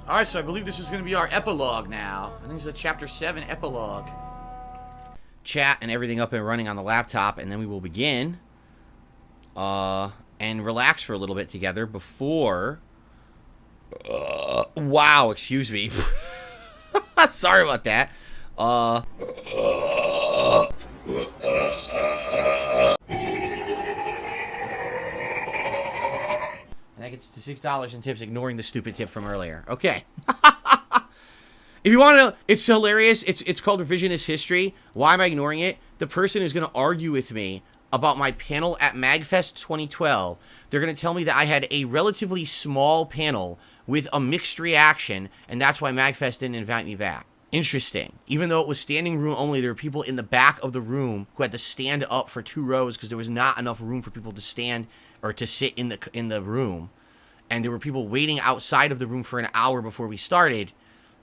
Alright, so I believe this is going to be our epilogue now. I think this is a Chapter 7 epilogue. Chat and everything up and running on the laptop, and then we will begin. And relax for a little bit together before... wow, excuse me. Sorry about that. And that gets to $6 in tips, ignoring the stupid tip from earlier. Okay. If you want to know, it's hilarious. It's called revisionist history. Why am I ignoring it? The person who's going to argue with me about my panel at MagFest 2012, they're going to tell me that I had a relatively small panel with a mixed reaction, and that's why MagFest didn't invite me back. Interesting. Even though it was standing room only, there were people in the back of the room who had to stand up for 2 rows because there was not enough room for people to stand or to sit in the room. And there were people waiting outside of the room for an hour before we started.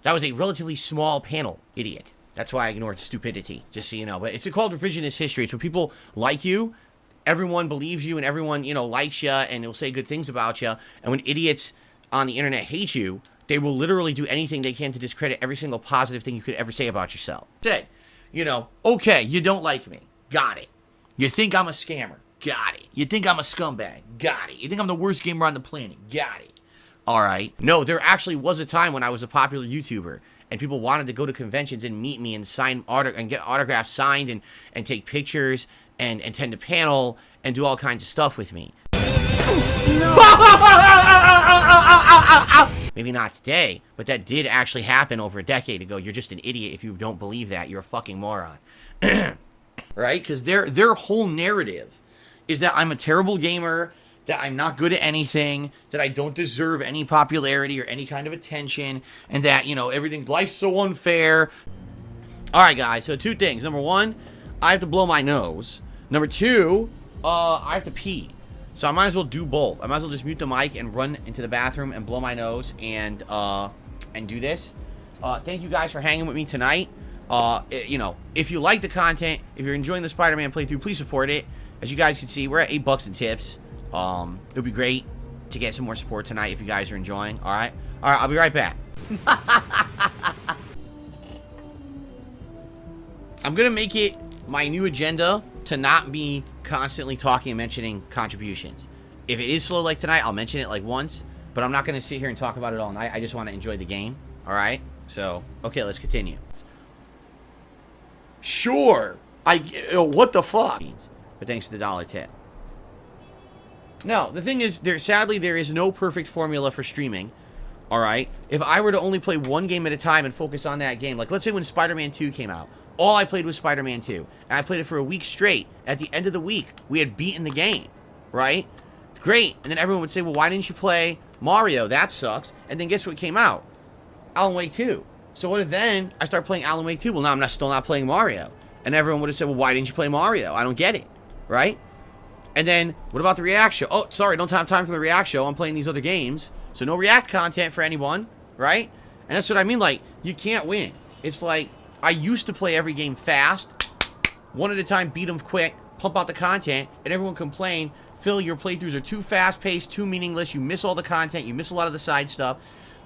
That was a relatively small panel, idiot. That's why I ignored stupidity, just so you know. But it's called revisionist history. It's when people like you, everyone believes you, and everyone, likes you, and will say good things about you. And when idiots on the internet hate you, they will literally do anything they can to discredit every single positive thing you could ever say about yourself. Said, okay, you don't like me. Got it. You think I'm a scammer. Got it. You think I'm a scumbag. Got it. You think I'm the worst gamer on the planet. Got it. All right. No, there actually was a time when I was a popular YouTuber and people wanted to go to conventions and meet me and sign and get autographs signed and take pictures and attend a panel and do all kinds of stuff with me. No. Maybe not today, but that did actually happen over a decade ago. You're just an idiot if you don't believe that. You're a fucking moron. Right? Because their whole narrative is that I'm a terrible gamer, that I'm not good at anything, that I don't deserve any popularity or any kind of attention, and that, life's so unfair. All right, guys, so 2 things. Number 1, I have to blow my nose. Number 2, I have to pee. So I might as well do both. I might as well just mute the mic and run into the bathroom and blow my nose and do this. Thank you guys for hanging with me tonight. If you like the content, if you're enjoying the Spider-Man playthrough, please support it. As you guys can see, we're at $8 in tips. It would be great to get some more support tonight if you guys are enjoying. All right, I'll be right back. I'm gonna make it my new agenda to not be constantly talking and mentioning contributions. If it is slow like tonight, I'll mention it like once, but I'm not gonna sit here and talk about it all night. I just want to enjoy the game. All right, so okay, let's continue. Sure, what the fuck? But thanks to the $1 tip. No, the thing is, sadly, there is no perfect formula for streaming, alright? If I were to only play one game at a time and focus on that game, like let's say when Spider-Man 2 came out, all I played was Spider-Man 2, and I played it for a week straight. At the end of the week, we had beaten the game, right? Great, and then everyone would say, well, why didn't you play Mario? That sucks. And then guess what came out? Alan Wake 2. So what if then I start playing Alan Wake 2? Well, now I'm still not playing Mario. And everyone would have said, well, why didn't you play Mario? I don't get it, right? And then, what about the React show? Oh, sorry, don't have time for the React show. I'm playing these other games. So no React content for anyone, right? And that's what I mean, like, you can't win. It's like, I used to play every game fast, one at a time, beat them quick, pump out the content, and everyone complained, Phil, your playthroughs are too fast-paced, too meaningless, you miss all the content, you miss a lot of the side stuff,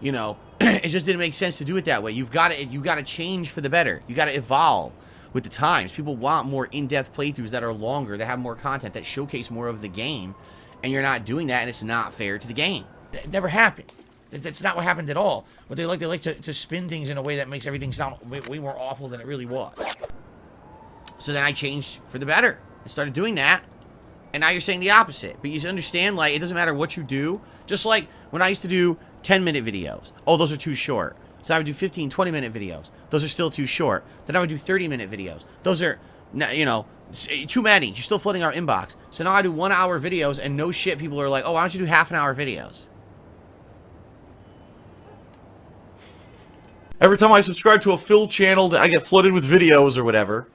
it just didn't make sense to do it that way. You got to change for the better. You got to evolve with the times. People want more in-depth playthroughs that are longer, that have more content, that showcase more of the game, and you're not doing that, and it's not fair to the game. It never happened. That's not what happened at all. But they like to spin things in a way that makes everything sound way more awful than it really was. So then I changed for the better. I started doing that, and now you're saying the opposite. But you understand, like, it doesn't matter what you do. Just like when I used to do 10-minute videos. Oh, those are too short. So I would do 15, 20-minute videos. Those are still too short. Then I would do 30-minute videos. Those are, too many. You're still flooding our inbox. So now I do 1-hour videos, and no shit, people are like, oh, why don't you do half-an-hour videos? Every time I subscribe to a Phil channel, I get flooded with videos or whatever.